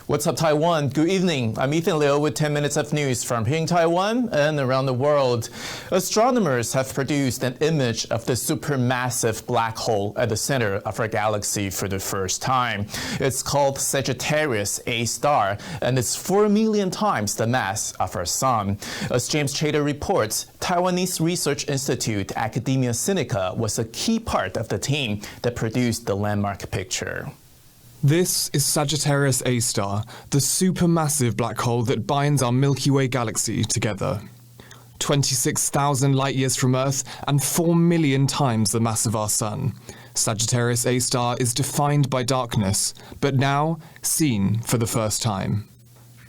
What's up, Taiwan? Good evening. I'm Ethan Liu with 10 minutes of news from here in Taiwan and around the world. Astronomers have produced an image of the supermassive black hole at the center of our galaxy for the first time. It's called Sagittarius A star, and it's 4 million times the mass of our sun. As James Chater reports, Taiwanese Research Institute Academia Sinica was a key part of the team that produced the landmark picture. This is Sagittarius A star, the supermassive black hole that binds our Milky Way galaxy together. 26,000 light years from Earth and 4 million times the mass of our Sun. Sagittarius A star is defined by darkness, but now seen for the first time.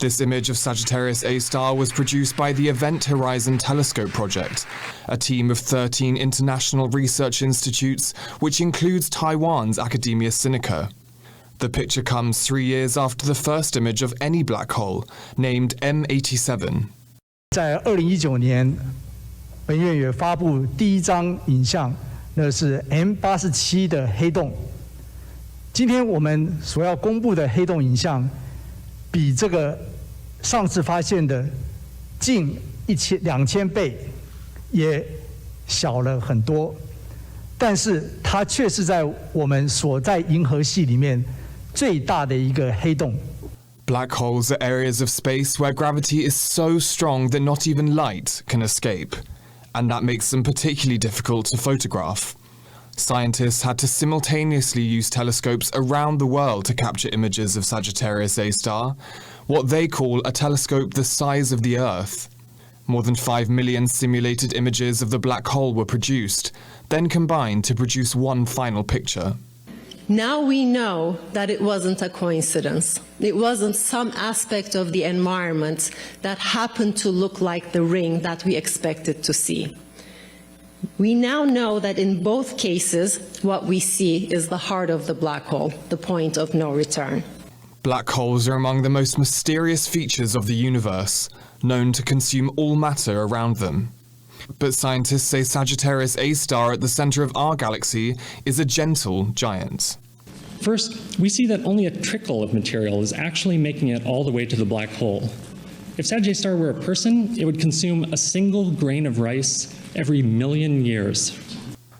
This image of Sagittarius A star was produced by the Event Horizon Telescope Project, a team of 13 international research institutes, which includes Taiwan's Academia Sinica. The picture comes 3 years after the first image of any black hole, named M87. 在2019年，本月也发布第一张影像，那是 M87的黑洞。今天我们所要公布的黑洞影像，比这个上次发现的近2000倍，也小了很多。但是它却是在我们所在银河系里面最大的一个黑洞。 Black holes are areas of space where gravity is so strong that not even light can escape, and that makes them particularly difficult to photograph. Scientists had to simultaneously use telescopes around the world to capture images of Sagittarius A star, what they call a telescope the size of the Earth. More than 5 million simulated images of the black hole were produced, then combined to produce one final picture. Now we know that it wasn't a coincidence. It wasn't some aspect of the environment that happened to look like the ring that we expected to see. We now know that in both cases, what we see is the heart of the black hole, the point of no return. Black holes are among the most mysterious features of the universe, known to consume all matter around them. But scientists say Sagittarius A star at the center of our galaxy is a gentle giant. First, we see that only a trickle of material is actually making it all the way to the black hole. If Sag A star were a person, it would consume a single grain of rice every million years.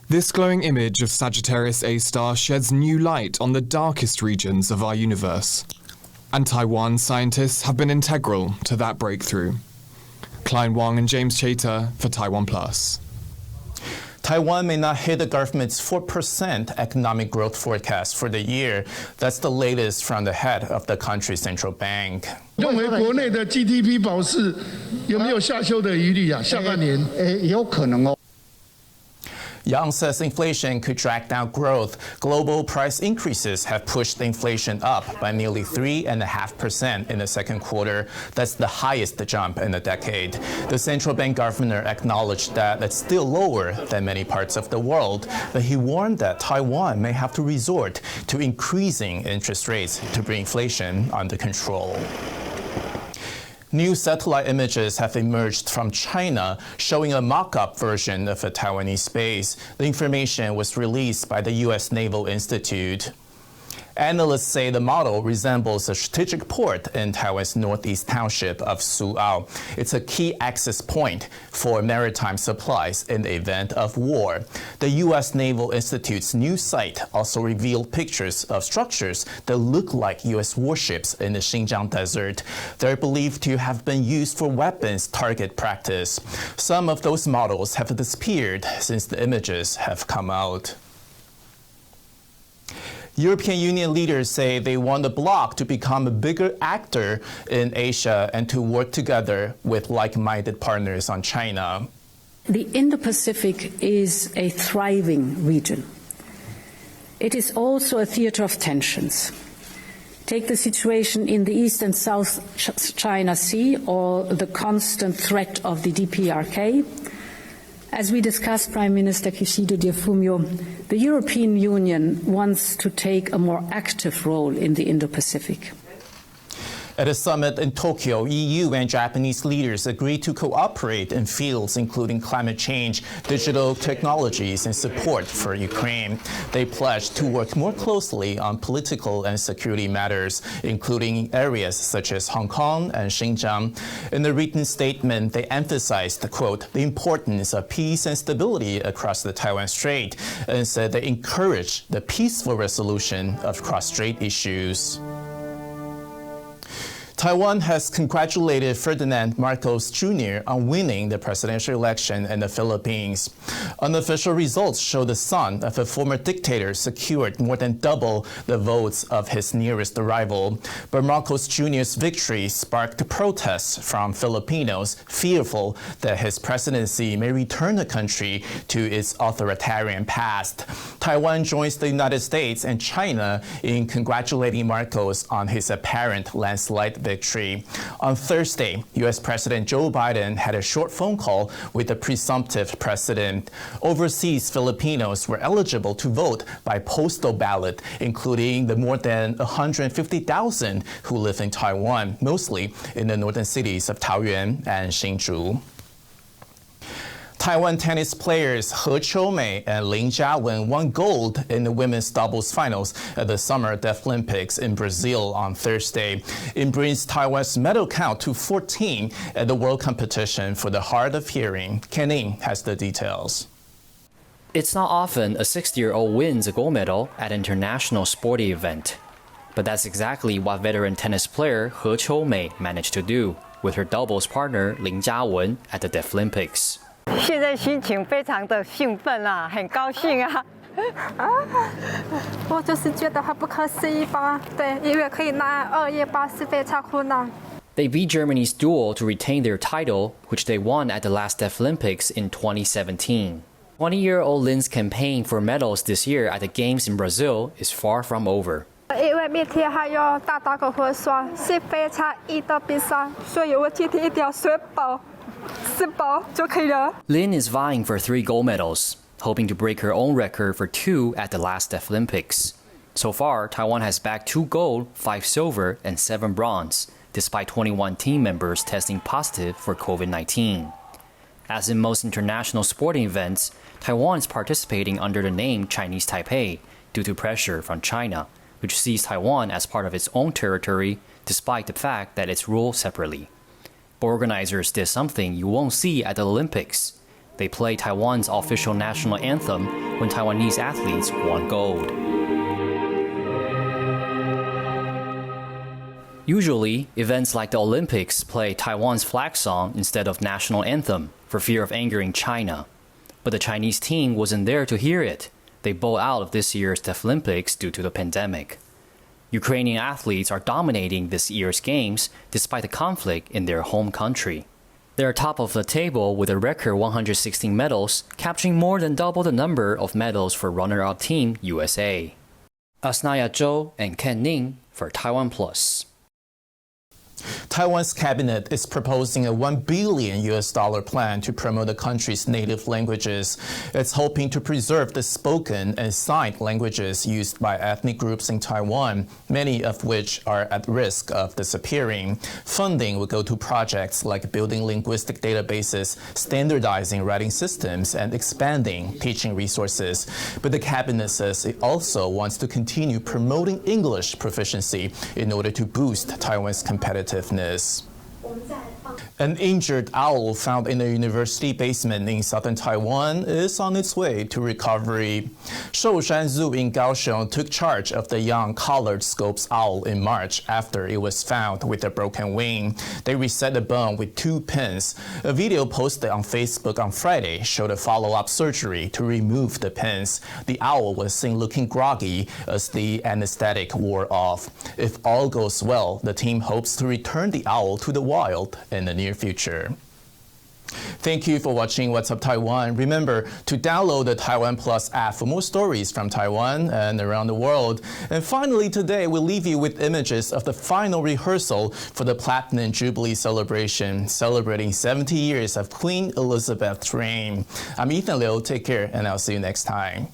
This glowing image of Sagittarius A star sheds new light on the darkest regions of our universe. And Taiwan scientists have been integral to that breakthrough. Klein Wang and James Chater for TaiwanPlus. Taiwan may not hit the government's 4% economic growth forecast for the year. That's the latest from the head of the country's central bank. 认为国内的 GDP 保持有没有下修的余地啊？下半年有可能哦。 Yang says inflation could drag down growth. Global price increases have pushed inflation up by nearly 3.5% in the second quarter. That's the highest jump in a decade. The central bank governor acknowledged that it's still lower than many parts of the world, but he warned that Taiwan may have to resort to increasing interest rates to bring inflation under control. New satellite images have emerged from China showing a mock-up version of a Taiwanese base. The information was released by the U.S. Naval Institute. Analysts say the model resembles a strategic port in Taiwan's northeast township of Suao. It's a key access point for maritime supplies in the event of war. The U.S. Naval Institute's new site also revealed pictures of structures that look like U.S. warships in the Xinjiang desert. They're believed to have been used for weapons target practice. Some of those models have disappeared since the images have come out. European Union leaders say they want the bloc to become a bigger actor in Asia and to work together with like-minded partners on China. The Indo-Pacific is a thriving region. It is also a theater of tensions. Take the situation in the East and South China Sea or the constant threat of the DPRK. As we discussed, Prime Minister Kishida Deaflympians, the European Union wants to take a more active role in the Indo-Pacific. At a summit in Tokyo, EU and Japanese leaders agreed to cooperate in fields including climate change, digital technologies, and support for Ukraine. They pledged to work more closely on political and security matters, including areas such as Hong Kong and Xinjiang. In the written statement, they emphasized, quote, the importance of peace and stability across the Taiwan Strait, and said they encourage the peaceful resolution of cross-strait issues. Taiwan has congratulated Ferdinand Marcos Jr. on winning the presidential election in the Philippines. Unofficial results show the son of a former dictator secured more than double the votes of his nearest rival. But Marcos Jr.'s victory sparked protests from Filipinos fearful that his presidency may return the country to its authoritarian past. Taiwan joins the United States and China in congratulating Marcos on his apparent landslide victory. On Thursday, U.S. President Joe Biden had a short phone call with the presumptive president. Overseas Filipinos were eligible to vote by postal ballot, including the more than 150,000 who live in Taiwan, mostly in the northern cities of Taoyuan and Hsinchu. Taiwan tennis players He Qiumei and Lin Jiawen won gold in the women's doubles finals at the Summer Deaflympics in Brazil on Thursday. It brings Taiwan's medal count to 14 at the world competition for the hard of hearing. Ken Ning has the details. It's not often a 60-year-old wins a gold medal at an international sporting event. But that's exactly what veteran tennis player He Qiumei managed to do with her doubles partner Lin Jiawen at the Deaflympics. 现在心情非常的兴奋啊，很高兴啊！我就是觉得很不可思议吧，对，因为可以拿218是非常困难。 They beat Germany's duo to retain their title, which they won at the last Deaflympics in 2017. 20-year-old Lin's campaign for medals this year at the Games in Brazil is far from over. 因为明天还要打个核酸，是非常硬的比赛，所以我今天一定要睡饱。 Lin is vying for 3 gold medals, hoping to break her own record for 2 at the last Deaflympics. So far, Taiwan has bagged 2 gold, 5 silver, and 7 bronze, despite 21 team members testing positive for COVID-19. As in most international sporting events, Taiwan is participating under the name Chinese Taipei due to pressure from China, which sees Taiwan as part of its own territory despite the fact that it's ruled separately. Organizers did something you won't see at the Olympics. They played Taiwan's official national anthem when Taiwanese athletes won gold. Usually, events like the Olympics play Taiwan's flag song instead of national anthem for fear of angering China. But the Chinese team wasn't there to hear it. They bowed out of this year's Deaflympics due to the pandemic. Ukrainian athletes are dominating this year's games despite the conflict in their home country. They're top of the table with a record 116 medals, capturing more than double the number of medals for runner-up team USA. Asnaya Zhou and Ken Ning for TaiwanPlus. Taiwan's cabinet is proposing a $1 billion plan to promote the country's native languages. It's hoping to preserve the spoken and signed languages used by ethnic groups in Taiwan, many of which are at risk of disappearing. Funding will go to projects like building linguistic databases, standardizing writing systems, and expanding teaching resources. But the cabinet says it also wants to continue promoting English proficiency in order to boost Taiwan's competitiveness. An injured owl found in a university basement in southern Taiwan is on its way to recovery. Shoushan Zoo in Kaohsiung took charge of the young collared Scopes owl in March after it was found with a broken wing. They reset the bone with 2 pins. A video posted on Facebook on Friday showed a follow-up surgery to remove the pins. The owl was seen looking groggy as the anesthetic wore off. If all goes well, the team hopes to return the owl to the wild in the near future. Thank you for watching What's Up Taiwan. Remember to download the TaiwanPlus app for more stories from Taiwan and around the world. And finally today, we'll leave you with images of the final rehearsal for the Platinum Jubilee celebration, celebrating 70 years of Queen Elizabeth's reign. I'm Ethan Liu. Take care, and I'll see you next time.